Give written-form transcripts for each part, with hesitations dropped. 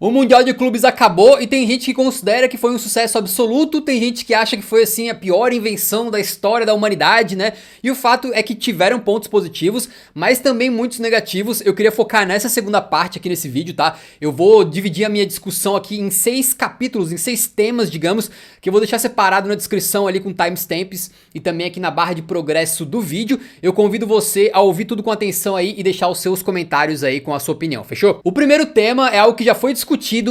O Mundial de Clubes acabou e tem gente que considera que foi um sucesso absoluto, tem gente que acha que foi assim a pior invenção da história da humanidade, né? E o fato é que tiveram pontos positivos, mas também muitos negativos. Eu queria focar nessa segunda parte aqui nesse vídeo, tá? Eu vou dividir a minha discussão aqui em 6 capítulos, em 6 temas, digamos, que eu vou deixar separado na descrição ali com timestamps e também aqui na barra de progresso do vídeo. Eu convido você a ouvir tudo com atenção aí e deixar os seus comentários aí com a sua opinião, fechou? O primeiro tema é algo que já foi discutido,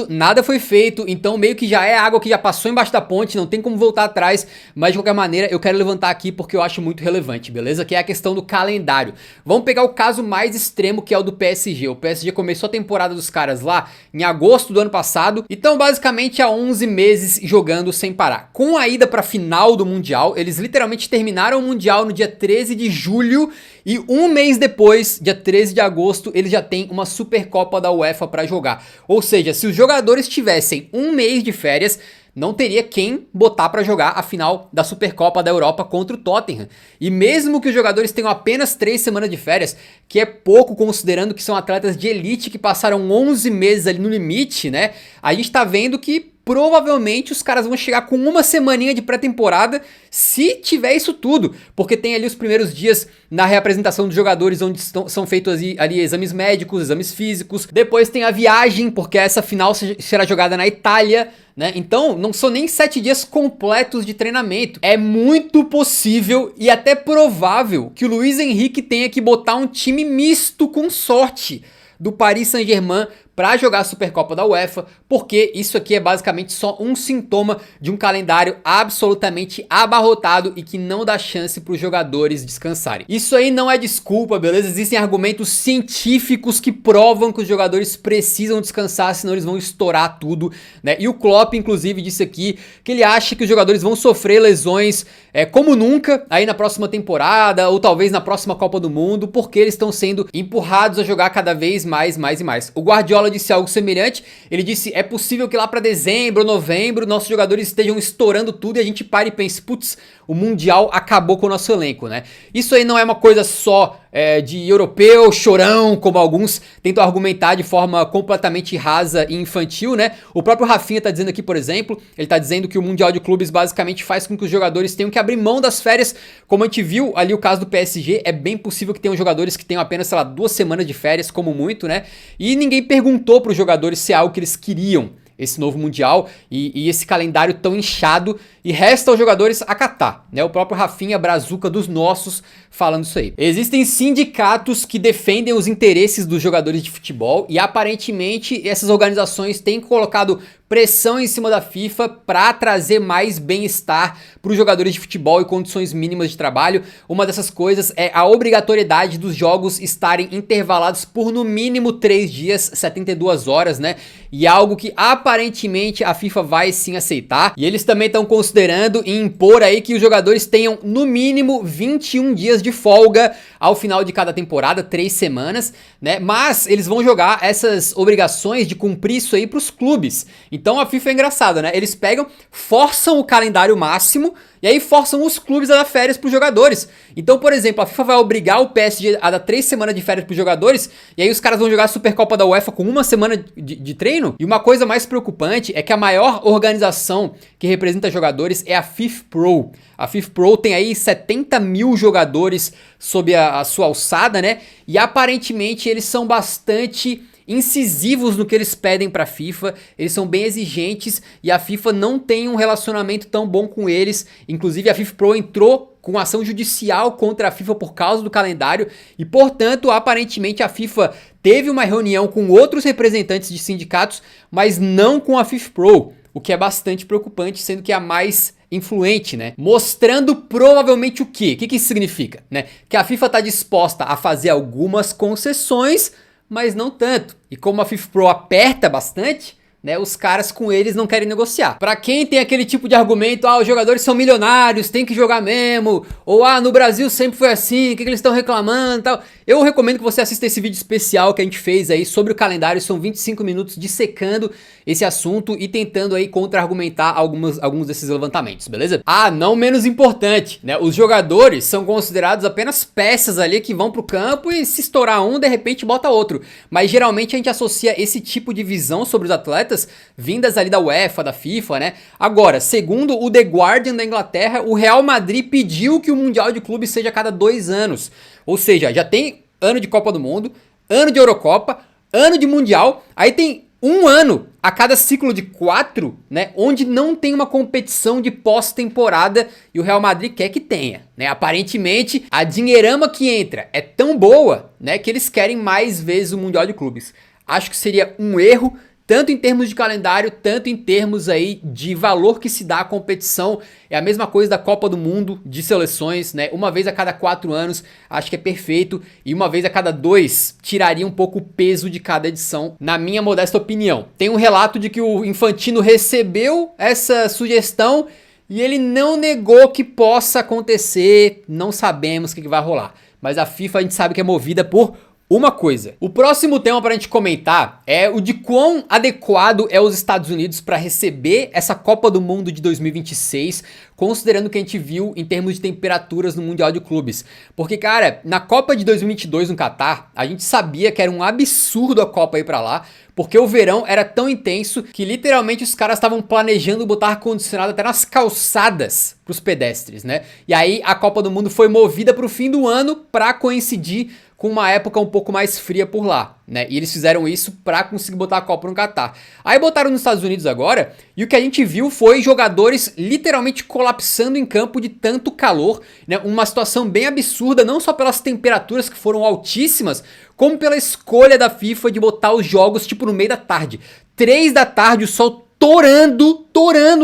nada foi feito, então meio que já é água que já passou embaixo da ponte, não tem como voltar atrás, mas de qualquer maneira eu quero levantar aqui porque eu acho muito relevante, beleza? Que é a questão do calendário. Vamos pegar o caso mais extremo, que é o do PSG. O PSG começou a temporada dos caras lá em agosto do ano passado, então basicamente há 11 meses jogando sem parar. Com a ida pra final do Mundial, eles literalmente terminaram o Mundial no dia 13 de julho e um mês depois, dia 13 de agosto, eles já têm uma Supercopa da UEFA pra jogar. Ou seja, se os jogadores tivessem um mês de férias, não teria quem botar pra jogar a final da Supercopa da Europa contra o Tottenham. E mesmo que os jogadores tenham apenas 3 semanas de férias, que é pouco considerando que são atletas de elite que passaram 11 meses ali no limite, né? A gente tá vendo que provavelmente os caras vão chegar com uma semaninha de pré-temporada, se tiver isso tudo, porque tem ali os primeiros dias na reapresentação dos jogadores, onde são feitos ali exames médicos, exames físicos, depois tem a viagem, porque essa final será jogada na Itália, né? Então não são nem 7 dias completos de treinamento. É muito possível e até provável que o Luiz Henrique tenha que botar um time misto com sorte do Paris Saint-Germain para jogar a Supercopa da UEFA, porque isso aqui é basicamente só um sintoma de um calendário absolutamente abarrotado e que não dá chance para os jogadores descansarem. Isso aí não é desculpa, beleza? Existem argumentos científicos que provam que os jogadores precisam descansar, senão eles vão estourar tudo, né? E o Klopp, inclusive, disse aqui que ele acha que os jogadores vão sofrer lesões como nunca aí na próxima temporada, ou talvez na próxima Copa do Mundo, porque eles estão sendo empurrados a jogar cada vez mais e mais. O Guardiola disse algo semelhante, ele disse: é possível que lá pra dezembro ou novembro nossos jogadores estejam estourando tudo e a gente pare e pense, putz, o Mundial acabou com o nosso elenco, né? Isso aí não é uma coisa só de europeu, chorão, como alguns tentam argumentar de forma completamente rasa e infantil, né? O próprio Rafinha tá dizendo aqui, por exemplo, ele tá dizendo que o Mundial de Clubes basicamente faz com que os jogadores tenham que abrir mão das férias, como a gente viu ali o caso do PSG, é bem possível que tenham jogadores que tenham apenas, sei lá, 2 semanas de férias, como muito, né? E ninguém perguntou pros jogadores se é algo que eles queriam, esse novo Mundial e esse calendário tão inchado, e resta aos jogadores acatar, né? O próprio Rafinha Brazuca dos nossos falando isso aí. Existem sindicatos que defendem os interesses dos jogadores de futebol e aparentemente essas organizações têm colocado pressão em cima da FIFA para trazer mais bem-estar para os jogadores de futebol e condições mínimas de trabalho. Uma dessas coisas é a obrigatoriedade dos jogos estarem intervalados por no mínimo 3 dias, 72 horas, né? E é algo que aparentemente a FIFA vai sim aceitar. E eles também estão considerando em impor aí que os jogadores tenham no mínimo 21 dias de folga ao final de cada temporada, 3 semanas, né? Mas eles vão jogar essas obrigações de cumprir isso aí para os clubes. Então a FIFA é engraçada, né? Eles pegam, forçam o calendário máximo e aí forçam os clubes a dar férias para os jogadores. Então, por exemplo, a FIFA vai obrigar o PSG a dar 3 semanas de férias para os jogadores e aí os caras vão jogar a Supercopa da UEFA com 1 semana de treino. E uma coisa mais preocupante é que a maior organização que representa jogadores é a FIFPro. A FIFPro tem aí 70 mil jogadores sob a sua alçada, né? E aparentemente eles são bastante incisivos no que eles pedem para a FIFA, eles são bem exigentes e a FIFA não tem um relacionamento tão bom com eles. Inclusive a FIFPro entrou com ação judicial contra a FIFA por causa do calendário e, portanto, aparentemente a FIFA teve uma reunião com outros representantes de sindicatos, mas não com a FIFPro, o que é bastante preocupante, sendo que é a mais influente, né? Mostrando provavelmente o quê? O que isso significa, né? Que a FIFA está disposta a fazer algumas concessões, mas não tanto. E como a FIFPro aperta bastante, né, os caras com eles não querem negociar. Pra quem tem aquele tipo de argumento, os jogadores são milionários, tem que jogar mesmo, ou no Brasil sempre foi assim, o que eles estão reclamando e tal. eu recomendo que você assista esse vídeo especial que a gente fez aí sobre o calendário. São 25 minutos dissecando esse assunto e tentando aí contra-argumentar alguns desses levantamentos, beleza? Ah, não menos importante, né? Os jogadores são considerados apenas peças ali que vão pro campo e se estourar um, de repente bota outro. Mas geralmente a gente associa esse tipo de visão sobre os atletas vindas ali da UEFA, da FIFA, né? Agora, segundo o The Guardian da Inglaterra, o Real Madrid pediu que o Mundial de Clubes seja a cada 2 anos. Ou seja, já tem ano de Copa do Mundo, ano de Eurocopa, ano de Mundial, aí tem um ano a cada ciclo de 4, né, onde não tem uma competição de pós-temporada e o Real Madrid quer que tenha, né? Aparentemente, a dinheirama que entra é tão boa, né, que eles querem mais vezes o Mundial de Clubes. Acho que seria um erro, tanto em termos de calendário, tanto em termos aí de valor que se dá à competição. É a mesma coisa da Copa do Mundo de seleções, né? Uma vez a cada 4 anos, acho que é perfeito. E uma vez a cada 2, tiraria um pouco o peso de cada edição, na minha modesta opinião. Tem um relato de que o Infantino recebeu essa sugestão e ele não negou que possa acontecer. Não sabemos o que vai rolar. Mas a FIFA a gente sabe que é movida por uma coisa. O próximo tema pra gente comentar é o de quão adequado é os Estados Unidos para receber essa Copa do Mundo de 2026, considerando o que a gente viu em termos de temperaturas no Mundial de Clubes. Porque, cara, na Copa de 2022 no Catar, a gente sabia que era um absurdo a Copa ir pra lá, porque o verão era tão intenso que literalmente os caras estavam planejando botar ar-condicionado até nas calçadas pros pedestres, né? E aí a Copa do Mundo foi movida pro fim do ano pra coincidir com uma época um pouco mais fria por lá, né? E eles fizeram isso pra conseguir botar a Copa no Catar. Aí botaram nos Estados Unidos agora, e o que a gente viu foi jogadores literalmente colapsando em campo de tanto calor, né? Uma situação bem absurda, não só pelas temperaturas que foram altíssimas, como pela escolha da FIFA de botar os jogos tipo no meio da tarde. 3 da tarde, o sol torando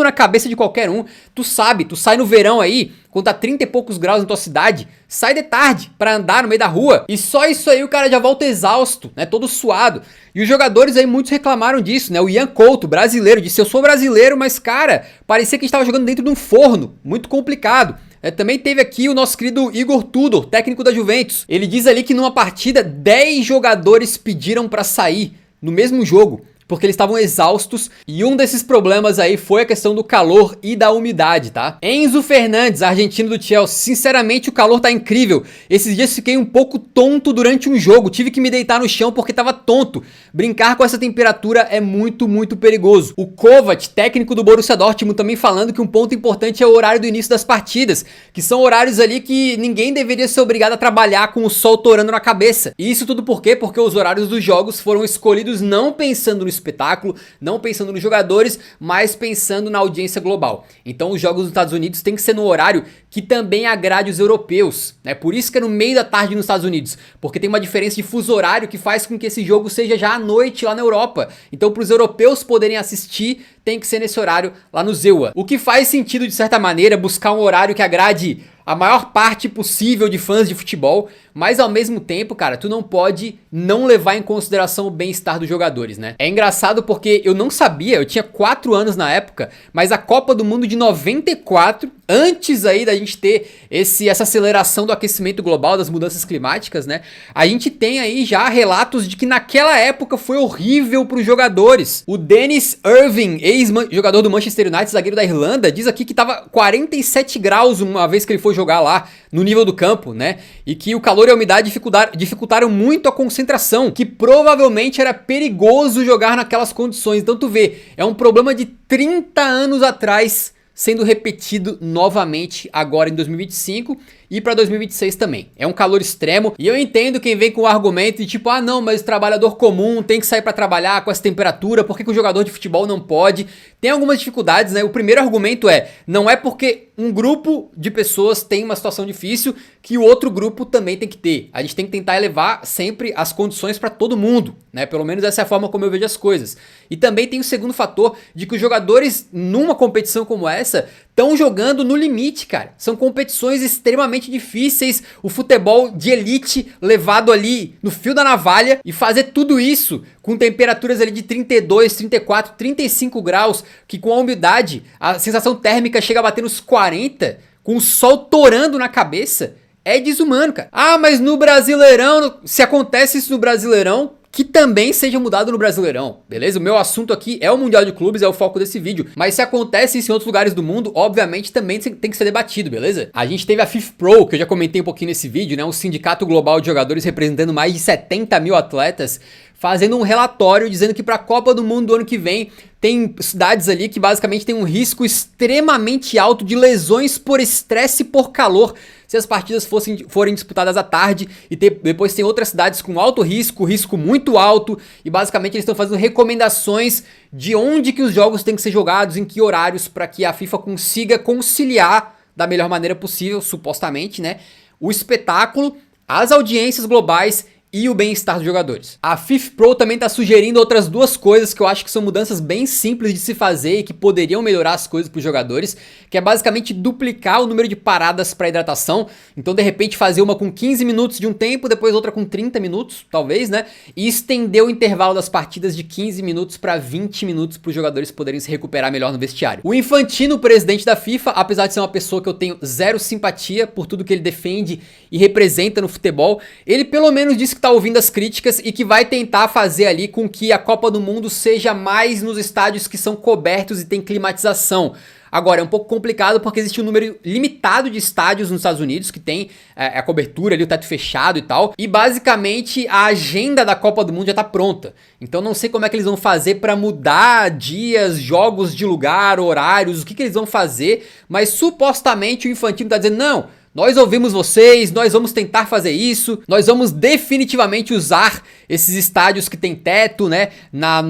na cabeça de qualquer um. Tu sabe, tu sai no verão aí, quando tá 30 e poucos graus na tua cidade, sai de tarde pra andar no meio da rua, e só isso aí o cara já volta exausto, né, todo suado. E os jogadores aí, muitos reclamaram disso, né, o Ian Couto, brasileiro, disse: eu sou brasileiro, mas cara, parecia que a gente tava jogando dentro de um forno, muito complicado. Também teve aqui o nosso querido Igor Tudor, técnico da Juventus. Ele diz ali que numa partida, 10 jogadores pediram pra sair no mesmo jogo, porque eles estavam exaustos, e um desses problemas aí foi a questão do calor e da umidade, tá? Enzo Fernandes, argentino do Chelsea: sinceramente o calor tá incrível, esses dias fiquei um pouco tonto durante um jogo, tive que me deitar no chão porque tava tonto, brincar com essa temperatura é muito perigoso. O Kovac, técnico do Borussia Dortmund, também falando que um ponto importante é o horário do início das partidas, que são horários ali que ninguém deveria ser obrigado a trabalhar com o sol torando na cabeça. E isso tudo por quê? Porque os horários dos jogos foram escolhidos não pensando no espetáculo, não pensando nos jogadores, mas pensando na audiência global. Então os jogos dos Estados Unidos tem que ser no horário que também agrade os europeus, né? Por isso que é no meio da tarde nos Estados Unidos, porque tem uma diferença de fuso horário que faz com que esse jogo seja já à noite lá na Europa. Então para os europeus poderem assistir, tem que ser nesse horário lá no ZEUA. O que faz sentido de certa maneira buscar um horário que agrade a maior parte possível de fãs de futebol, mas ao mesmo tempo, cara, tu não pode não levar em consideração o bem-estar dos jogadores, né? É engraçado porque eu não sabia, eu tinha 4 anos na época, mas a Copa do Mundo de 94, antes aí da gente ter essa aceleração do aquecimento global, das mudanças climáticas, né? A gente tem aí já relatos de que naquela época foi horrível para os jogadores. O Dennis Irving, ex-jogador do Manchester United, zagueiro da Irlanda, diz aqui que tava 47 graus uma vez que ele foi jogar lá no nível do campo, né? E que o calor e a umidade dificultaram muito a concentração, que provavelmente era perigoso jogar naquelas condições. Então tu vê, é um problema de 30 anos atrás sendo repetido novamente agora em 2025 e para 2026 também. É um calor extremo e eu entendo quem vem com o argumento de tipo: ah não, mas o trabalhador comum tem que sair para trabalhar com essa temperatura, por que o jogador de futebol não pode? Tem algumas dificuldades, né? O primeiro argumento é: não é porque um grupo de pessoas tem uma situação difícil que o outro grupo também tem que ter. A gente tem que tentar elevar sempre as condições para todo mundo, né? Pelo menos essa é a forma como eu vejo as coisas. E também tem o segundo fator de que os jogadores numa competição como essa estão jogando no limite, cara. São competições extremamente difíceis, o futebol de elite levado ali no fio da navalha, e fazer tudo isso com temperaturas ali de 32, 34, 35 graus, que com a umidade a sensação térmica chega a bater nos 40, com o sol torando na cabeça. É desumano, cara. Ah, mas no Brasileirão, se acontece isso no Brasileirão, que também seja mudado no Brasileirão, beleza? O meu assunto aqui é o Mundial de Clubes, é o foco desse vídeo. Mas se acontece isso em outros lugares do mundo, obviamente também tem que ser debatido, beleza? A gente teve a FIFPro, que eu já comentei um pouquinho nesse vídeo, né? Um sindicato global de jogadores representando mais de 70 mil atletas, fazendo um relatório dizendo que para a Copa do Mundo do ano que vem tem cidades ali que basicamente tem um risco extremamente alto de lesões por estresse e por calor se as partidas forem disputadas à tarde, e depois tem outras cidades com alto risco, risco muito alto, e basicamente eles estão fazendo recomendações de onde que os jogos têm que ser jogados, em que horários, para que a FIFA consiga conciliar da melhor maneira possível, supostamente, né, o espetáculo, as audiências globais e o bem-estar dos jogadores. A FIFPro também está sugerindo outras duas coisas que eu acho que são mudanças bem simples de se fazer e que poderiam melhorar as coisas para os jogadores, que é basicamente duplicar o número de paradas para hidratação. Então, de repente, fazer uma com 15 minutos de um tempo, depois outra com 30 minutos, talvez, né? E estender o intervalo das partidas de 15 minutos para 20 minutos para os jogadores poderem se recuperar melhor no vestiário. O Infantino, o presidente da FIFA, apesar de ser uma pessoa que eu tenho zero simpatia por tudo que ele defende e representa no futebol, ele pelo menos disse que tá ouvindo as críticas e que vai tentar fazer ali com que a Copa do Mundo seja mais nos estádios que são cobertos e tem climatização. Agora, é um pouco complicado porque existe um número limitado de estádios nos Estados Unidos que tem a cobertura ali, o teto fechado e tal. E basicamente a agenda da Copa do Mundo já tá pronta. Então não sei como é que eles vão fazer para mudar dias, jogos de lugar, horários, o que eles vão fazer. Mas supostamente o Infantino tá dizendo, não, nós ouvimos vocês, nós vamos tentar fazer isso, nós vamos definitivamente usar esses estádios que tem teto, né, na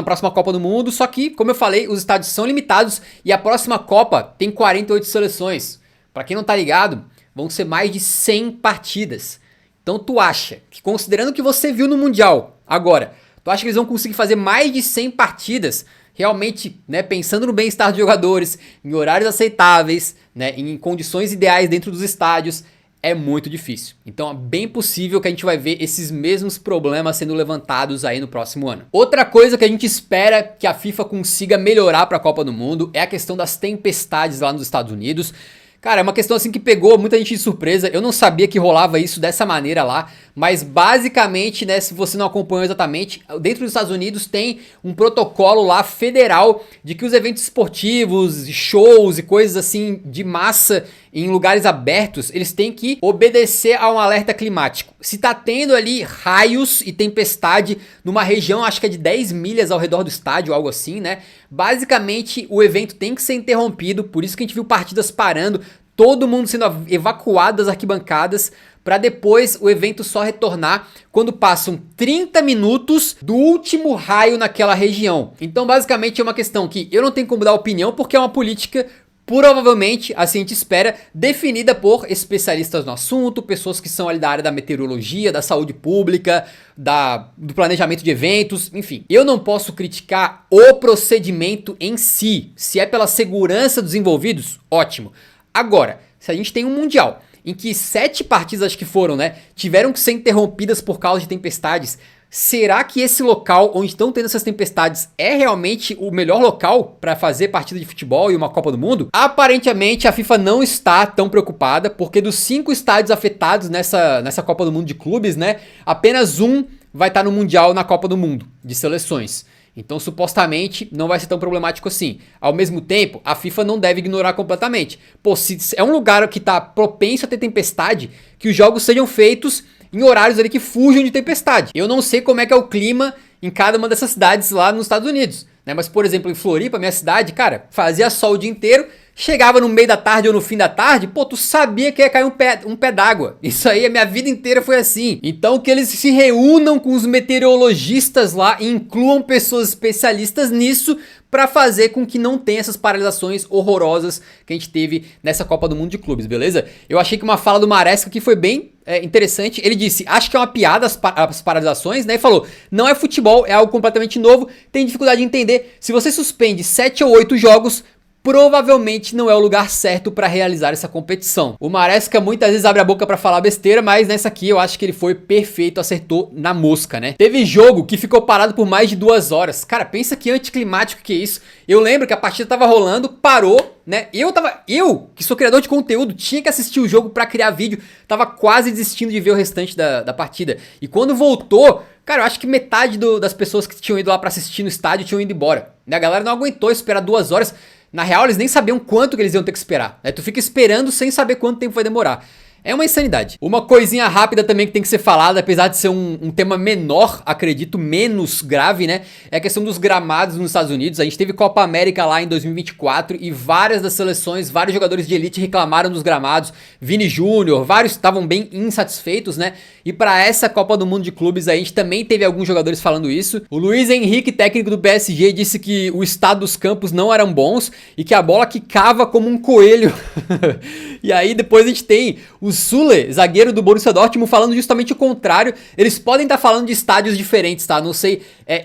próxima Copa do Mundo, só que, como eu falei, os estádios são limitados e a próxima Copa tem 48 seleções. Pra quem não tá ligado, vão ser mais de 100 partidas. Então tu acha que, considerando o que você viu no Mundial agora, tu acha que eles vão conseguir fazer mais de 100 partidas realmente, né, pensando no bem-estar dos jogadores, em horários aceitáveis, né, em condições ideais dentro dos estádios? É muito difícil. Então é bem possível que a gente vai ver esses mesmos problemas sendo levantados aí no próximo ano. Outra coisa que a gente espera que a FIFA consiga melhorar para a Copa do Mundo é a questão das tempestades lá nos Estados Unidos. Cara, é uma questão assim que pegou muita gente de surpresa. Eu não sabia que rolava isso dessa maneira lá, mas basicamente, né, se você não acompanhou exatamente, dentro dos Estados Unidos tem um protocolo lá federal de que os eventos esportivos, shows e coisas assim de massa em lugares abertos, eles têm que obedecer a um alerta climático. Se tá tendo ali raios e tempestade numa região, acho que é de 10 milhas ao redor do estádio, algo assim, né? Basicamente, o evento tem que ser interrompido, por isso que a gente viu partidas parando, todo mundo sendo evacuado das arquibancadas, para depois o evento só retornar quando passam 30 minutos do último raio naquela região. Então, basicamente, é uma questão que eu não tenho como dar opinião, porque é uma política provavelmente, assim a gente espera, definida por especialistas no assunto, pessoas que são ali da área da meteorologia, da saúde pública, do planejamento de eventos, enfim. Eu não posso criticar o procedimento em si. Se é pela segurança dos envolvidos, ótimo. Agora, se a gente tem um Mundial em que 7 partidas, acho que foram, né, tiveram que ser interrompidas por causa de tempestades, será que esse local onde estão tendo essas tempestades é realmente o melhor local para fazer partida de futebol e uma Copa do Mundo? Aparentemente a FIFA não está tão preocupada, porque dos 5 estádios afetados nessa Copa do Mundo de clubes, né, apenas um vai estar no Mundial na Copa do Mundo de seleções. Então supostamente não vai ser tão problemático assim. Ao mesmo tempo, a FIFA não deve ignorar completamente. Pô, se é um lugar que está propenso a ter tempestade, que os jogos sejam feitos em horários ali que fujam de tempestade. Eu não sei como é que é o clima em cada uma dessas cidades lá nos Estados Unidos, né? Mas, por exemplo, em Floripa, minha cidade, cara, fazia sol o dia inteiro, chegava no meio da tarde ou no fim da tarde, pô, tu sabia que ia cair um pé d'água. Isso aí, a minha vida inteira foi assim. Então, que eles se reúnam com os meteorologistas lá e incluam pessoas especialistas nisso para fazer com que não tenha essas paralisações horrorosas que a gente teve nessa Copa do Mundo de Clubes, beleza? Eu achei que uma fala do Maresca que foi bem interessante. Ele disse, acho que é uma piada as paralisações, né? E falou, não é futebol, é algo completamente novo, tem dificuldade de entender. Se você suspende 7 ou 8 jogos, provavelmente não é o lugar certo para realizar essa competição. O Maresca muitas vezes abre a boca para falar besteira, mas nessa aqui eu acho que ele foi perfeito, acertou na mosca, né? Teve jogo que ficou parado por mais de 2 horas. Cara, pensa que anticlimático que é isso. Eu lembro que a partida tava rolando, parou, né? Eu, que sou criador de conteúdo, tinha que assistir o jogo para criar vídeo, tava quase desistindo de ver o restante da partida. E quando voltou, cara, eu acho que metade das pessoas que tinham ido lá pra assistir no estádio tinham ido embora. A galera não aguentou esperar 2 horas. Na real, eles nem sabiam quanto que eles iam ter que esperar, né? Tu fica esperando sem saber quanto tempo vai demorar. É uma insanidade. Uma coisinha rápida também que tem que ser falada, apesar de ser um tema menor, acredito, menos grave, né? É a questão dos gramados nos Estados Unidos. A gente teve Copa América lá em 2024 e várias das seleções, vários jogadores de elite reclamaram dos gramados. Vini Júnior, vários estavam bem insatisfeitos, né? E para essa Copa do Mundo de Clubes a gente também teve alguns jogadores falando isso. O Luiz Henrique, técnico do PSG, disse que o estado dos campos não eram bons e que a bola quicava como um coelho. E aí depois a gente tem o Süle, zagueiro do Borussia Dortmund, falando justamente o contrário. Eles podem estar falando de estádios diferentes, tá? Não sei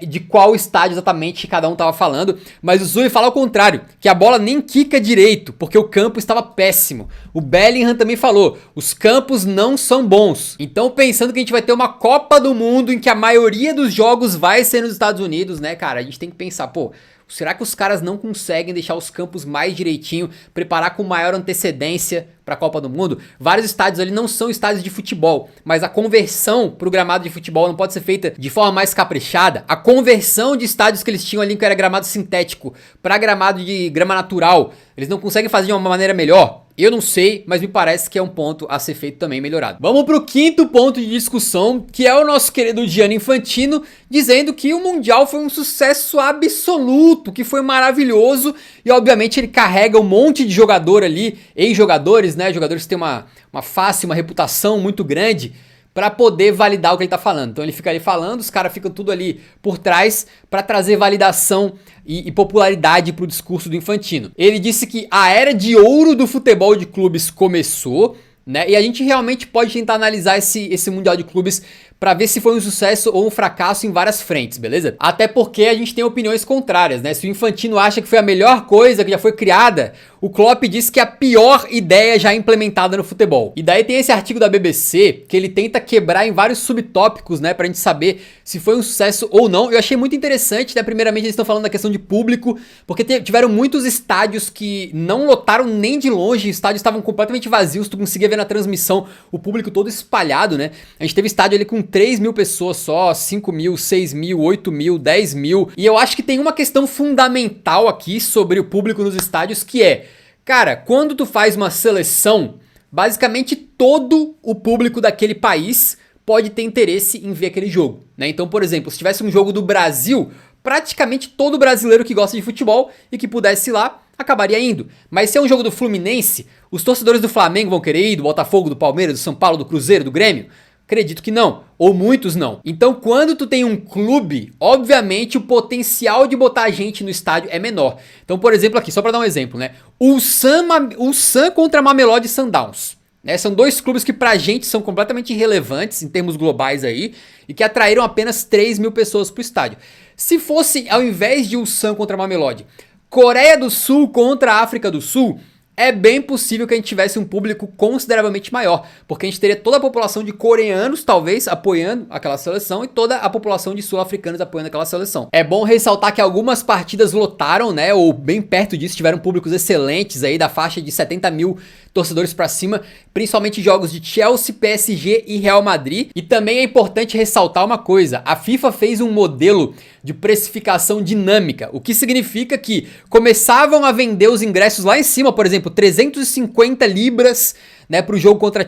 de qual estádio exatamente cada um tava falando, mas o Süle fala o contrário, que a bola nem quica direito, porque o campo estava péssimo. O Bellingham também falou, os campos não são bons. Então pensando que a gente vai ter uma Copa do Mundo em que a maioria dos jogos vai ser nos Estados Unidos, né, cara? A gente tem que pensar, pô, será que os caras não conseguem deixar os campos mais direitinho, preparar com maior antecedência para a Copa do Mundo? Vários estádios ali não são estádios de futebol, mas a conversão para o gramado de futebol não pode ser feita de forma mais caprichada. A conversão de estádios que eles tinham ali, que era gramado sintético, para gramado de grama natural, eles não conseguem fazer de uma maneira melhor? Eu não sei, mas me parece que é um ponto a ser feito também melhorado. Vamos pro quinto ponto de discussão, que é o nosso querido Gianni Infantino, dizendo que o Mundial foi um sucesso absoluto, que foi maravilhoso, e obviamente ele carrega um monte de jogador ali, ex-jogadores, né, jogadores que têm uma face, uma reputação muito grande, para poder validar o que ele tá falando. Então ele fica ali falando, os caras ficam tudo ali por trás para trazer validação e popularidade pro discurso do Infantino. Ele disse que a era de ouro do futebol de clubes começou, né? E a gente realmente pode tentar analisar esse Mundial de Clubes para ver se foi um sucesso ou um fracasso em várias frentes, beleza? Até porque a gente tem opiniões contrárias, né? Se o Infantino acha que foi a melhor coisa que já foi criada, o Klopp disse que é a pior ideia já implementada no futebol. E daí tem esse artigo da BBC que ele tenta quebrar em vários subtópicos, né? Pra gente saber se foi um sucesso ou não. Eu achei muito interessante, né? Primeiramente eles estão falando da questão de público, porque tiveram muitos estádios que não lotaram nem de longe, estádios estavam completamente vazios, tu conseguia ver na transmissão o público todo espalhado, né? A gente teve estádio ali com 3 mil pessoas só, 5 mil, 6 mil, 8 mil, 10 mil. E eu acho que tem uma questão fundamental aqui sobre o público nos estádios, que é, cara, quando tu faz uma seleção, basicamente todo o público daquele país pode ter interesse em ver aquele jogo, né? Então, por exemplo, se tivesse um jogo do Brasil, praticamente todo brasileiro que gosta de futebol e que pudesse ir lá, acabaria indo. Mas se é um jogo do Fluminense, os torcedores do Flamengo vão querer ir, do Botafogo, do Palmeiras, do São Paulo, do Cruzeiro, do Grêmio? Acredito que não, ou muitos não. Então quando tu tem um clube, obviamente o potencial de botar gente no estádio é menor. Então, por exemplo, aqui, só pra dar um exemplo, né? Ulsan contra Mamelodi Sundowns, né? São dois clubes que pra gente são completamente irrelevantes em termos globais aí, e que atraíram apenas 3 mil pessoas pro estádio. Se fosse, ao invés de Ulsan contra Mamelodi, Coreia do Sul contra a África do Sul, é bem possível que a gente tivesse um público consideravelmente maior, porque a gente teria toda a população de coreanos, talvez, apoiando aquela seleção e toda a população de sul-africanos apoiando aquela seleção. É bom ressaltar que algumas partidas lotaram, né, ou bem perto disso, tiveram públicos excelentes aí, da faixa de 70 mil torcedores pra cima, principalmente jogos de Chelsea, PSG e Real Madrid. E também é importante ressaltar uma coisa, a FIFA fez um modelo de precificação dinâmica, o que significa que começavam a vender os ingressos lá em cima, por exemplo, 350 libras, né, pro jogo contra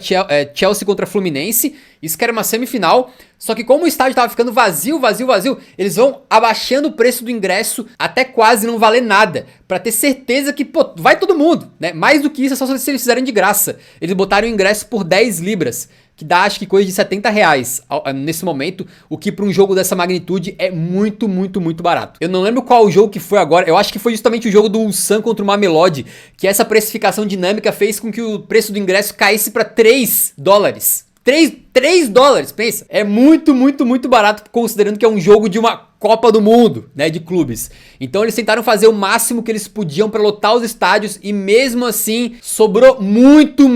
Chelsea contra Fluminense, isso que era uma semifinal, só que como o estádio tava ficando vazio, eles vão abaixando o preço do ingresso até quase não valer nada, pra ter certeza que, pô, vai todo mundo, né, mais do que isso é só se eles fizerem de graça. Eles botaram o ingresso por 10 libras, que dá acho que coisa de 70 reais nesse momento, o que para um jogo dessa magnitude é muito, muito, muito barato. Eu não lembro qual o jogo que foi agora, eu acho que foi justamente o jogo do Ulsan contra o Mamelodi, que essa precificação dinâmica fez com que o preço do ingresso caísse para 3 dólares. 3 dólares, pensa. É muito, muito, muito barato, considerando que é um jogo de uma Copa do Mundo, né, de clubes. Então eles tentaram fazer o máximo que eles podiam para lotar os estádios e mesmo assim sobrou muito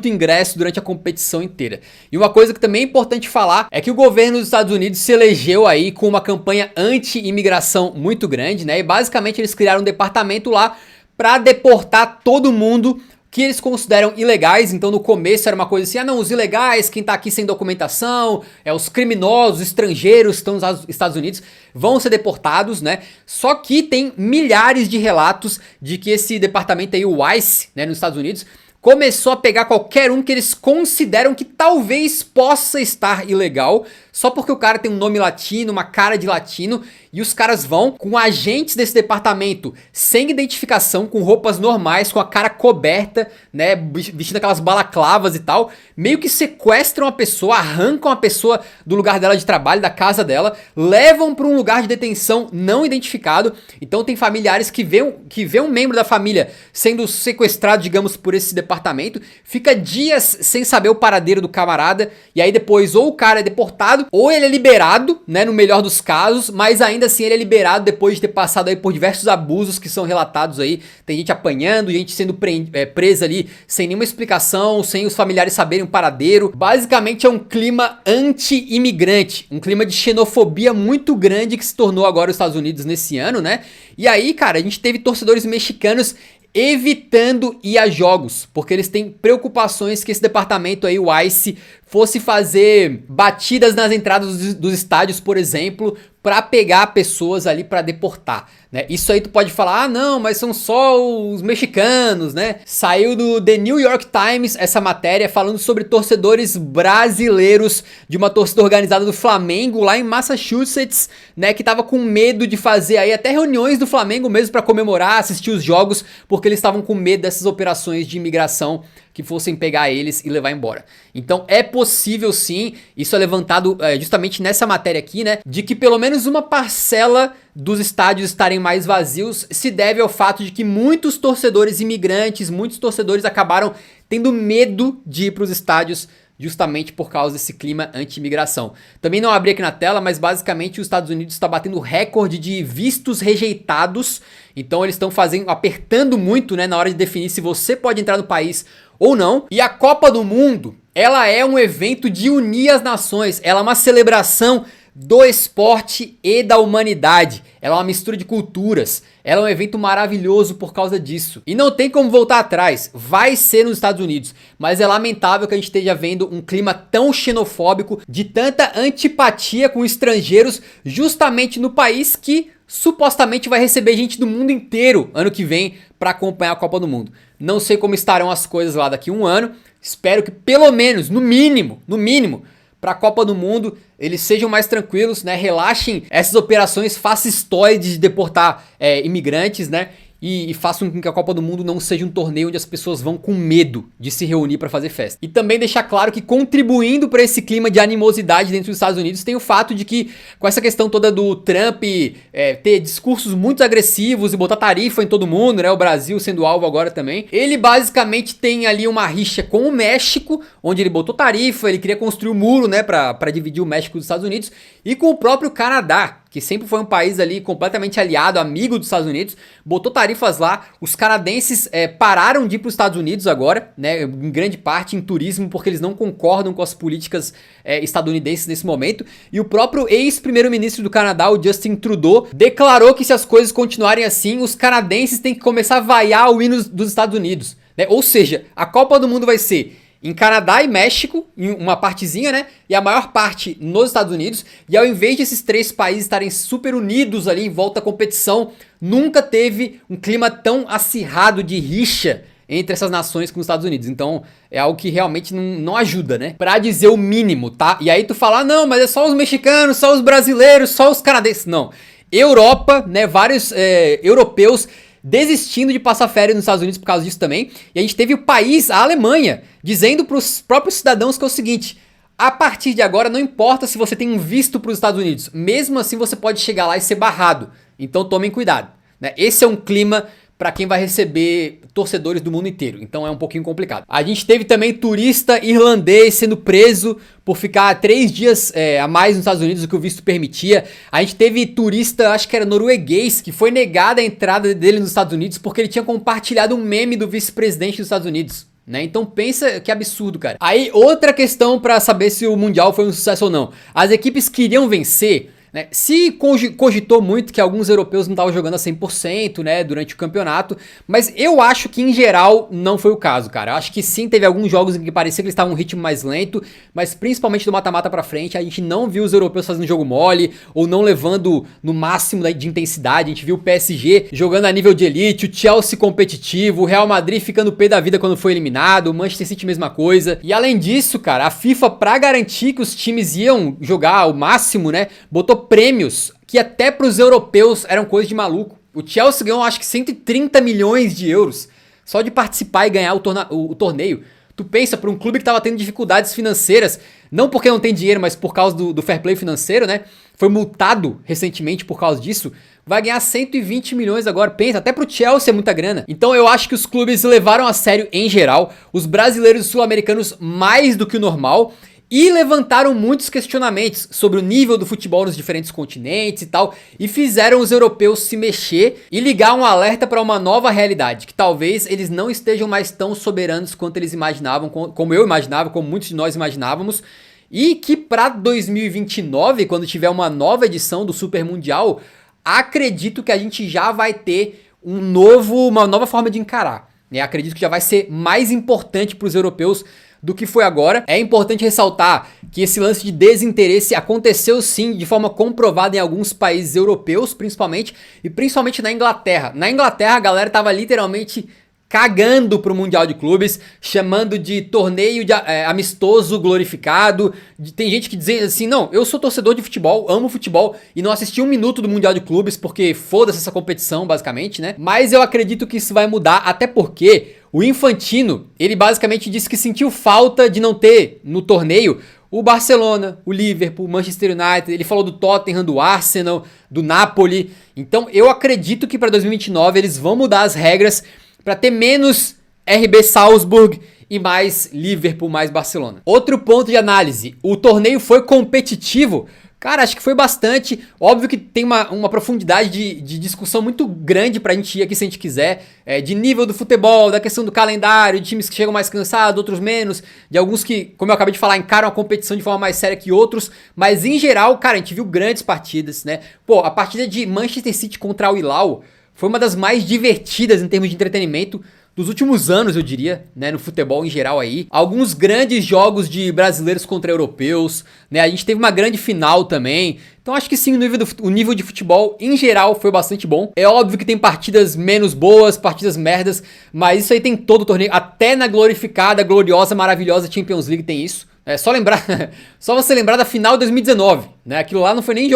ingresso durante a competição inteira. E uma coisa que também é importante falar é que o governo dos Estados Unidos se elegeu aí com uma campanha anti-imigração muito grande, né? E basicamente eles criaram um departamento lá para deportar todo mundo que eles consideram ilegais. Então no começo era uma coisa assim, não, os ilegais, quem tá aqui sem documentação, os criminosos, os estrangeiros que estão nos Estados Unidos vão ser deportados, né? Só que tem milhares de relatos de que esse departamento aí, o ICE, né, nos Estados Unidos, começou a pegar qualquer um que eles consideram que talvez possa estar ilegal, só porque o cara tem um nome latino, uma cara de latino, e os caras vão com agentes desse departamento sem identificação, com roupas normais, com a cara coberta, né, vestindo aquelas balaclavas e tal, meio que sequestram a pessoa, arrancam a pessoa do lugar dela de trabalho, da casa dela, levam para um lugar de detenção não identificado. Então tem familiares que vê um membro da família sendo sequestrado, digamos, por esse departamento, fica dias sem saber o paradeiro do camarada, e aí depois ou o cara é deportado, ou ele é liberado, né, no melhor dos casos, mas ainda assim ele é liberado depois de ter passado aí por diversos abusos que são relatados aí. Tem gente apanhando, gente sendo presa ali sem nenhuma explicação, sem os familiares saberem o paradeiro. Basicamente é um clima anti-imigrante, um clima de xenofobia muito grande que se tornou agora os Estados Unidos nesse ano, né? E aí, cara, a gente teve torcedores mexicanos evitando ir a jogos, porque eles têm preocupações que esse departamento aí, o ICE, fosse fazer batidas nas entradas dos estádios, por exemplo, para pegar pessoas ali para deportar, né? Isso aí tu pode falar, não, mas são só os mexicanos, né? Saiu do The New York Times essa matéria falando sobre torcedores brasileiros de uma torcida organizada do Flamengo lá em Massachusetts, né? Que tava com medo de fazer aí até reuniões do Flamengo mesmo para comemorar, assistir os jogos, porque eles estavam com medo dessas operações de imigração que fossem pegar eles e levar embora. Então é possível sim, isso é levantado justamente nessa matéria aqui, né, de que pelo menos uma parcela dos estádios estarem mais vazios se deve ao fato de que muitos torcedores imigrantes, muitos torcedores acabaram tendo medo de ir para os estádios justamente por causa desse clima anti-imigração. Também não abri aqui na tela, mas basicamente os Estados Unidos está batendo recorde de vistos rejeitados. Então eles estão apertando muito, né, na hora de definir se você pode entrar no país ou não. E a Copa do Mundo, ela é um evento de unir as nações. Ela é uma celebração do esporte e da humanidade. Ela é uma mistura de culturas. Ela é um evento maravilhoso por causa disso. E não tem como voltar atrás. Vai ser nos Estados Unidos. Mas é lamentável que a gente esteja vendo um clima tão xenofóbico, de tanta antipatia com estrangeiros, justamente no país que supostamente vai receber gente do mundo inteiro ano que vem para acompanhar a Copa do Mundo. Não sei como estarão as coisas lá daqui a um ano. Espero que pelo menos, no mínimo, para a Copa do Mundo eles sejam mais tranquilos, né? Relaxem essas operações fascistoides de deportar imigrantes, né? E façam com que a Copa do Mundo não seja um torneio onde as pessoas vão com medo de se reunir para fazer festa. E também deixar claro que contribuindo para esse clima de animosidade dentro dos Estados Unidos tem o fato de que com essa questão toda do Trump ter discursos muito agressivos e botar tarifa em todo mundo, né? O Brasil sendo alvo agora também. Ele basicamente tem ali uma rixa com o México, onde ele botou tarifa, ele queria construir um muro, né? Para dividir o México dos Estados Unidos, e com o próprio Canadá, que sempre foi um país ali completamente aliado, amigo dos Estados Unidos, botou tarifas lá. Os canadenses pararam de ir para os Estados Unidos agora, né, em grande parte em turismo, porque eles não concordam com as políticas estadunidenses nesse momento. E o próprio ex-primeiro-ministro do Canadá, o Justin Trudeau, declarou que se as coisas continuarem assim, os canadenses têm que começar a vaiar o hino dos Estados Unidos, né? Ou seja, a Copa do Mundo vai ser em Canadá e México, em uma partezinha, né? E a maior parte nos Estados Unidos. E ao invés desses três países estarem super unidos ali em volta à competição, nunca teve um clima tão acirrado de rixa entre essas nações com os Estados Unidos. Então é algo que realmente não ajuda, né? Pra dizer o mínimo, tá? E aí tu fala, não, mas é só os mexicanos, só os brasileiros, só os canadenses. Não. Europa, né? Vários europeus desistindo de passar férias nos Estados Unidos por causa disso também. E a gente teve o país, a Alemanha, dizendo para os próprios cidadãos que é o seguinte: a partir de agora não importa se você tem um visto para os Estados Unidos, mesmo assim você pode chegar lá e ser barrado. Então tomem cuidado, né? Esse é um clima para quem vai receber torcedores do mundo inteiro. Então é um pouquinho complicado. A gente teve também turista irlandês sendo preso por ficar 3 dias a mais nos Estados Unidos do que o visto permitia. A gente teve turista, acho que era norueguês, que foi negada a entrada dele nos Estados Unidos porque ele tinha compartilhado um meme do vice-presidente dos Estados Unidos. Né? Então pensa que absurdo, cara. Aí outra questão para saber se o Mundial foi um sucesso ou não. As equipes queriam vencer, né? Se cogitou muito que alguns europeus não estavam jogando a 100%, né, durante o campeonato, mas eu acho que em geral não foi o caso, cara. Eu acho que sim, teve alguns jogos em que parecia que eles estavam um ritmo mais lento, mas principalmente do mata-mata pra frente, a gente não viu os europeus fazendo jogo mole, ou não levando no máximo de intensidade. A gente viu o PSG jogando a nível de elite, o Chelsea competitivo, o Real Madrid ficando pé da vida quando foi eliminado, o Manchester City mesma coisa. E além disso, cara, a FIFA, pra garantir que os times iam jogar ao máximo, né, botou prêmios que até pros europeus eram coisa de maluco. O Chelsea ganhou acho que 130 milhões de euros só de participar e ganhar o torneio. Tu pensa, para um clube que tava tendo dificuldades financeiras, não porque não tem dinheiro, mas por causa do fair play financeiro, né? Foi multado recentemente por causa disso, vai ganhar 120 milhões agora. Pensa, até pro Chelsea é muita grana. Então eu acho que os clubes levaram a sério em geral, os brasileiros e sul-americanos mais do que o normal, e levantaram muitos questionamentos sobre o nível do futebol nos diferentes continentes e tal, e fizeram os europeus se mexer e ligar um alerta para uma nova realidade, que talvez eles não estejam mais tão soberanos quanto eles imaginavam, como eu imaginava, como muitos de nós imaginávamos, e que para 2029, quando tiver uma nova edição do Super Mundial, acredito que a gente já vai ter uma nova forma de encarar, né? Acredito que já vai ser mais importante para os europeus do que foi agora. É importante ressaltar que esse lance de desinteresse aconteceu sim de forma comprovada em alguns países europeus, principalmente, e principalmente na Inglaterra. Na Inglaterra a galera tava literalmente cagando pro Mundial de Clubes, chamando de torneio amistoso glorificado. Tem gente que diz assim, não, eu sou torcedor de futebol, amo futebol e não assisti um minuto do Mundial de Clubes porque foda-se essa competição, basicamente, né? Mas eu acredito que isso vai mudar, até porque o Infantino, ele basicamente disse que sentiu falta de não ter no torneio o Barcelona, o Liverpool, o Manchester United. Ele falou do Tottenham, do Arsenal, do Napoli. Então eu acredito que para 2029 eles vão mudar as regras para ter menos RB Salzburg e mais Liverpool, mais Barcelona. Outro ponto de análise, o torneio foi competitivo? Cara, acho que foi bastante. Óbvio que tem uma profundidade de discussão muito grande pra gente ir aqui se a gente quiser. De nível do futebol, da questão do calendário, de times que chegam mais cansados, outros menos. De alguns que, como eu acabei de falar, encaram a competição de forma mais séria que outros. Mas em geral, cara, a gente viu grandes partidas, né? Pô, a partida de Manchester City contra o Hilal foi uma das mais divertidas em termos de entretenimento dos últimos anos, eu diria, né, no futebol em geral aí. Alguns grandes jogos de brasileiros contra europeus, né, a gente teve uma grande final também. Então acho que sim, o nível de futebol em geral foi bastante bom. É óbvio que tem partidas menos boas, partidas merdas, mas isso aí tem todo o torneio, até na glorificada, gloriosa, maravilhosa Champions League tem isso. É só lembrar, só você lembrar da final de 2019, né? Aquilo lá não foi nem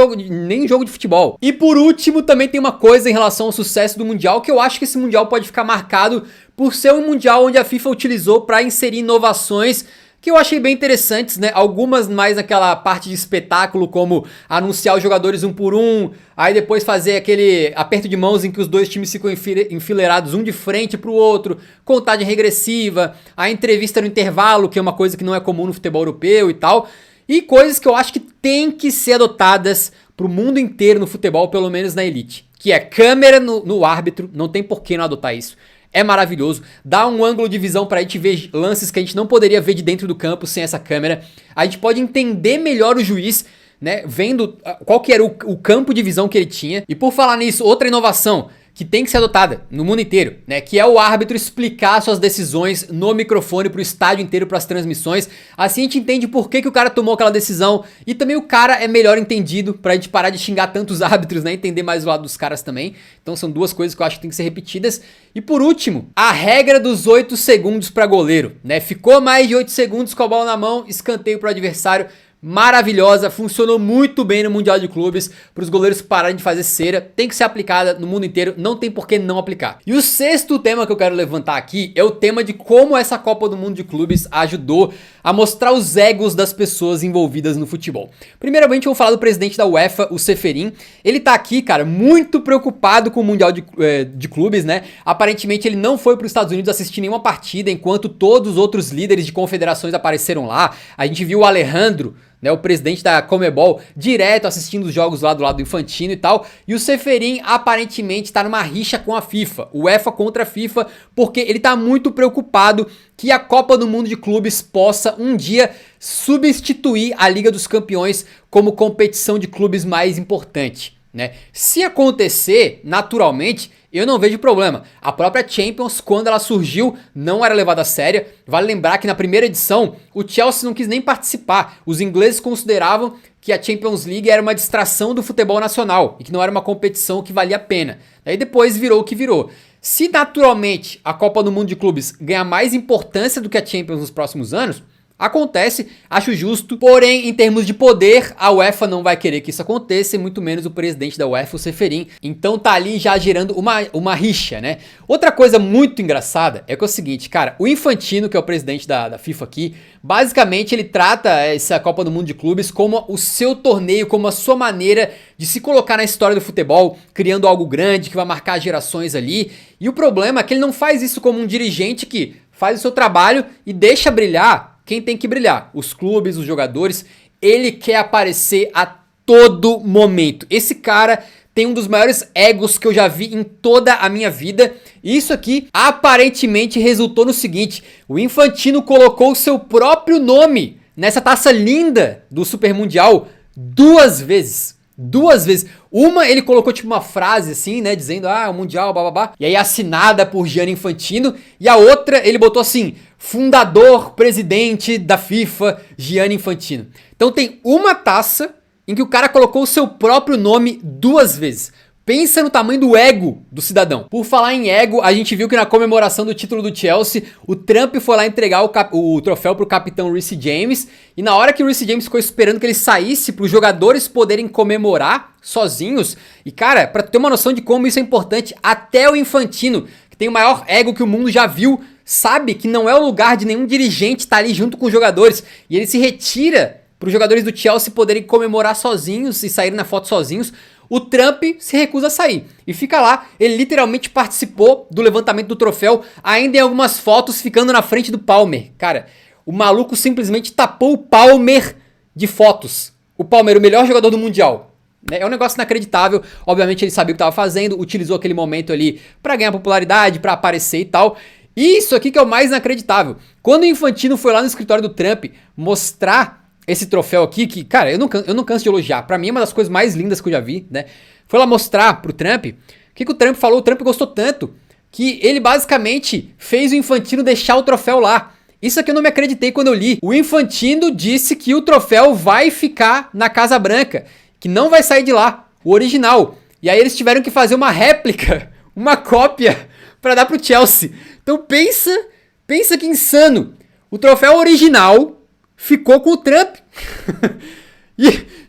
jogo de futebol. E por último, também tem uma coisa em relação ao sucesso do Mundial, que eu acho que esse Mundial pode ficar marcado por ser um Mundial onde a FIFA utilizou para inserir inovações que eu achei bem interessantes, né? Algumas mais naquela parte de espetáculo, como anunciar os jogadores um por um, aí depois fazer aquele aperto de mãos em que os dois times ficam enfileirados um de frente pro outro, contagem regressiva, a entrevista no intervalo, que é uma coisa que não é comum no futebol europeu e tal, e coisas que eu acho que tem que ser adotadas pro mundo inteiro no futebol, pelo menos na elite, que é câmera no árbitro, não tem por que não adotar isso. É maravilhoso, dá um ângulo de visão pra gente ver lances que a gente não poderia ver de dentro do campo sem essa câmera. A gente pode entender melhor o juiz, né, vendo qual que era o campo de visão que ele tinha. E por falar nisso, outra inovação que tem que ser adotada no mundo inteiro, né, que é o árbitro explicar suas decisões no microfone pro estádio inteiro, pras transmissões. Assim a gente entende por que o cara tomou aquela decisão e também o cara é melhor entendido, pra gente parar de xingar tantos árbitros, né, entender mais o lado dos caras também. Então são duas coisas que eu acho que tem que ser repetidas. E por último, a regra dos 8 segundos pra goleiro, né, ficou mais de 8 segundos com a bola na mão, escanteio pro adversário. maravilhosa, funcionou muito bem no Mundial de Clubes, para os goleiros pararem de fazer cera, tem que ser aplicada no mundo inteiro, não tem por que não aplicar. E o sexto tema que eu quero levantar aqui é o tema de como essa Copa do Mundo de Clubes ajudou a mostrar os egos das pessoas envolvidas no futebol. Primeiramente eu vou falar do presidente da UEFA, o Ceferin. Ele tá aqui, cara, muito preocupado com o Mundial de Clubes, né? Aparentemente ele não foi para os Estados Unidos assistir nenhuma partida, enquanto todos os outros líderes de confederações apareceram lá. A gente viu o Alejandro, né, o presidente da Conmebol, direto assistindo os jogos lá do lado do Infantino e tal. E o Ceferin aparentemente tá numa rixa com a FIFA, o UEFA contra a FIFA, porque ele tá muito preocupado que a Copa do Mundo de Clubes possa um dia substituir a Liga dos Campeões como competição de clubes mais importante, né? Se acontecer, naturalmente, eu não vejo problema. A própria Champions, quando ela surgiu, não era levada a sério. Vale lembrar que na primeira edição, o Chelsea não quis nem participar. Os ingleses consideravam que a Champions League era uma distração do futebol nacional e que não era uma competição que valia a pena. Aí depois virou o que virou. Se naturalmente a Copa do Mundo de Clubes ganhar mais importância do que a Champions nos próximos anos, acontece, acho justo, porém em termos de poder a UEFA não vai querer que isso aconteça e muito menos o presidente da UEFA, o Ceferin, então tá ali já gerando uma rixa, né? Outra coisa muito engraçada é que é o seguinte, cara, o Infantino, que é o presidente da FIFA aqui, basicamente ele trata essa Copa do Mundo de Clubes como o seu torneio, como a sua maneira de se colocar na história do futebol, criando algo grande que vai marcar gerações ali, e o problema é que ele não faz isso como um dirigente que faz o seu trabalho e deixa brilhar quem tem que brilhar, os clubes, os jogadores. Ele quer aparecer a todo momento. Esse cara tem um dos maiores egos que eu já vi em toda a minha vida. E isso aqui aparentemente resultou no seguinte: o Infantino colocou o seu próprio nome nessa taça linda do Super Mundial duas vezes. Duas vezes. Uma ele colocou tipo uma frase assim, né, dizendo o Mundial, bababá, e aí assinada por Gianni Infantino, e a outra ele botou assim: fundador, presidente da FIFA, Gianni Infantino. Então tem uma taça em que o cara colocou o seu próprio nome duas vezes. Pensa no tamanho do ego do cidadão. Por falar em ego, a gente viu que na comemoração do título do Chelsea, o Trump foi lá entregar o troféu pro capitão Reece James, e na hora que o Reece James ficou esperando que ele saísse para os jogadores poderem comemorar sozinhos, e cara, pra ter uma noção de como isso é importante, até o Infantino, que tem o maior ego que o mundo já viu, sabe que não é o lugar de nenhum dirigente estar ali junto com os jogadores, e ele se retira para os jogadores do Chelsea poderem comemorar sozinhos e saírem na foto sozinhos. O Trump se recusa a sair e fica lá. Ele literalmente participou do levantamento do troféu, ainda em algumas fotos ficando na frente do Palmer. Cara, o maluco simplesmente tapou o Palmer de fotos. O Palmer, o melhor jogador do Mundial. É um negócio inacreditável. Obviamente ele sabia o que estava fazendo, utilizou aquele momento ali para ganhar popularidade, para aparecer e tal. E isso aqui que é o mais inacreditável. Quando o Infantino foi lá no escritório do Trump mostrar esse troféu aqui, que, cara, eu não canso de elogiar. Pra mim é uma das coisas mais lindas que eu já vi, né? Foi lá mostrar pro Trump. O que o Trump falou? O Trump gostou tanto que ele basicamente fez o Infantino deixar o troféu lá. Isso aqui eu não me acreditei quando eu li. O Infantino disse que o troféu vai ficar na Casa Branca, que não vai sair de lá, o original. E aí eles tiveram que fazer uma réplica, uma cópia, pra dar pro Chelsea. Então pensa que insano. O troféu original ficou com o Trump.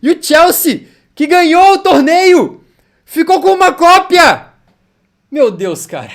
e o Chelsea, que ganhou o torneio, ficou com uma cópia. Meu Deus, cara.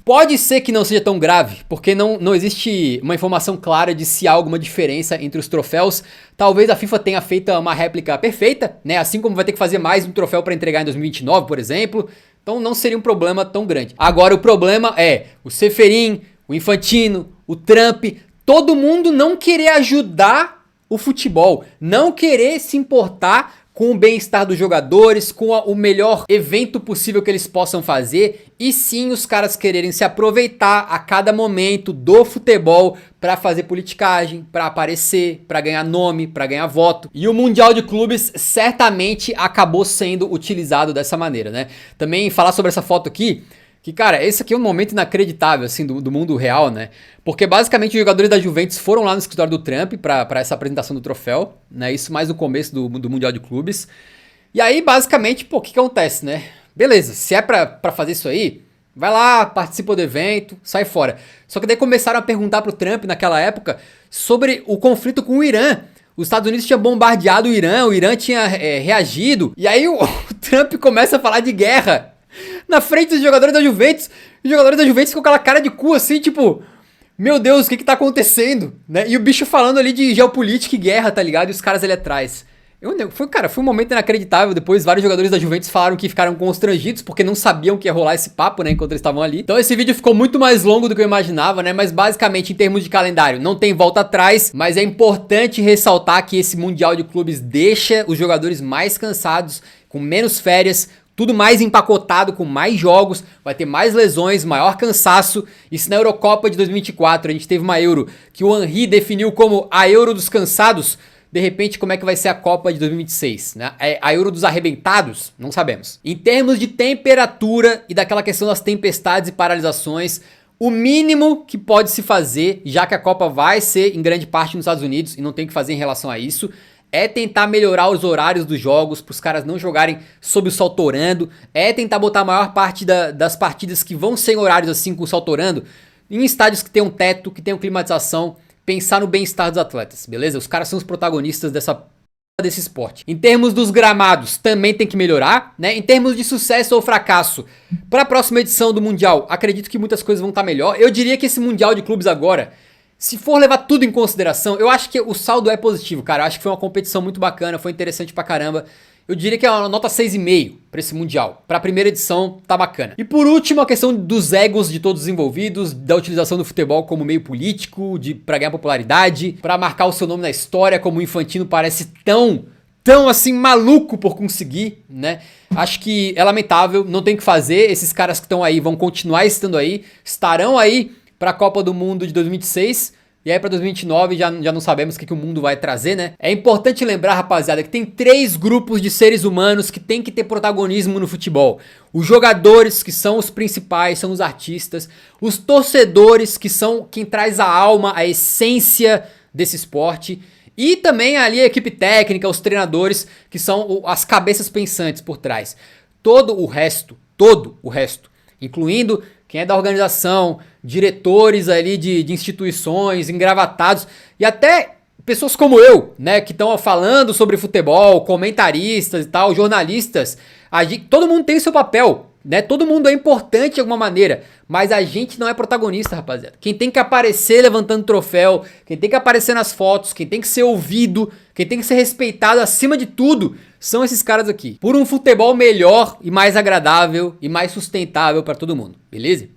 Pode ser que não seja tão grave, porque não existe uma informação clara de se há alguma diferença entre os troféus. Talvez a FIFA tenha feito uma réplica perfeita, né? Assim como vai ter que fazer mais um troféu para entregar em 2029, por exemplo. Então não seria um problema tão grande. Agora o problema é o Ceferin, o Infantino, o Trump, todo mundo não querer ajudar o futebol, não querer se importar com o bem-estar dos jogadores, com o melhor evento possível que eles possam fazer, e sim os caras quererem se aproveitar a cada momento do futebol para fazer politicagem, para aparecer, para ganhar nome, para ganhar voto. E o Mundial de Clubes certamente acabou sendo utilizado dessa maneira, né? Também falar sobre essa foto aqui, que, cara, esse aqui é um momento inacreditável, assim, do mundo real, né? Porque, basicamente, os jogadores da Juventus foram lá no escritório do Trump pra essa apresentação do troféu, né? Isso mais no começo do Mundial de Clubes. E aí, basicamente, pô, o que acontece, né? Beleza, se é pra fazer isso aí, vai lá, participa do evento, sai fora. Só que daí começaram a perguntar pro Trump, naquela época, sobre o conflito com o Irã. os Estados Unidos tinham bombardeado o Irã tinha reagido, e aí o Trump começa a falar de guerra na frente dos jogadores da Juventus. Os jogadores da Juventus com aquela cara de cu assim, tipo, meu Deus, o que tá acontecendo, né? E o bicho falando ali de geopolítica e guerra, tá ligado? E os caras ali atrás. Foi um momento inacreditável. Depois vários jogadores da Juventus falaram que ficaram constrangidos porque não sabiam que ia rolar esse papo, né, enquanto eles estavam ali. Então esse vídeo ficou muito mais longo do que eu imaginava, né, mas basicamente em termos de calendário não tem volta atrás, mas é importante ressaltar que esse Mundial de Clubes deixa os jogadores mais cansados, com menos férias, tudo mais empacotado, com mais jogos, vai ter mais lesões, maior cansaço. E se na Eurocopa de 2024 a gente teve uma Euro que o Henry definiu como a Euro dos cansados, de repente, como é que vai ser a Copa de 2026, né? A Euro dos arrebentados? Não sabemos. Em termos de temperatura e daquela questão das tempestades e paralisações, o mínimo que pode se fazer, já que a Copa vai ser em grande parte nos Estados Unidos e não tem o que fazer em relação a isso, é tentar melhorar os horários dos jogos para os caras não jogarem sob o sol torando, é tentar botar a maior parte das partidas que vão ser em horários assim com o sol torando em estádios que tenham teto, que tenham climatização, pensar no bem-estar dos atletas, beleza? Os caras são os protagonistas desse esporte. Em termos dos gramados, também tem que melhorar, né? Em termos de sucesso ou fracasso, para a próxima edição do Mundial, acredito que muitas coisas vão estar melhor. Eu diria que esse Mundial de Clubes agora, se for levar tudo em consideração, eu acho que o saldo é positivo, cara. Eu acho que foi uma competição muito bacana, foi interessante pra caramba. Eu diria que é uma nota 6,5 pra esse Mundial. Pra primeira edição, tá bacana. E por último, a questão dos egos de todos os envolvidos, da utilização do futebol como meio político, pra ganhar popularidade, pra marcar o seu nome na história, como o Infantino parece tão assim maluco por conseguir, né? Acho que é lamentável, não tem o que fazer. Esses caras que estão aí vão continuar estando aí, estarão aí pra Copa do Mundo de 2026. E aí pra 2029 já não sabemos o que o mundo vai trazer, né? É importante lembrar, rapaziada, que tem 3 grupos de seres humanos que tem que ter protagonismo no futebol. Os jogadores, que são os principais, são os artistas. Os torcedores, que são quem traz a alma, a essência desse esporte. E também ali a equipe técnica, os treinadores, que são as cabeças pensantes por trás. Todo o resto, incluindo quem é da organização, diretores ali de instituições, engravatados e até pessoas como eu, né, que estão falando sobre futebol, comentaristas e tal, jornalistas. Todo mundo tem o seu papel, né? Todo mundo é importante de alguma maneira, mas a gente não é protagonista, rapaziada. Quem tem que aparecer levantando troféu, quem tem que aparecer nas fotos, quem tem que ser ouvido, quem tem que ser respeitado acima de tudo, são esses caras aqui. Por um futebol melhor e mais agradável e mais sustentável para todo mundo, beleza?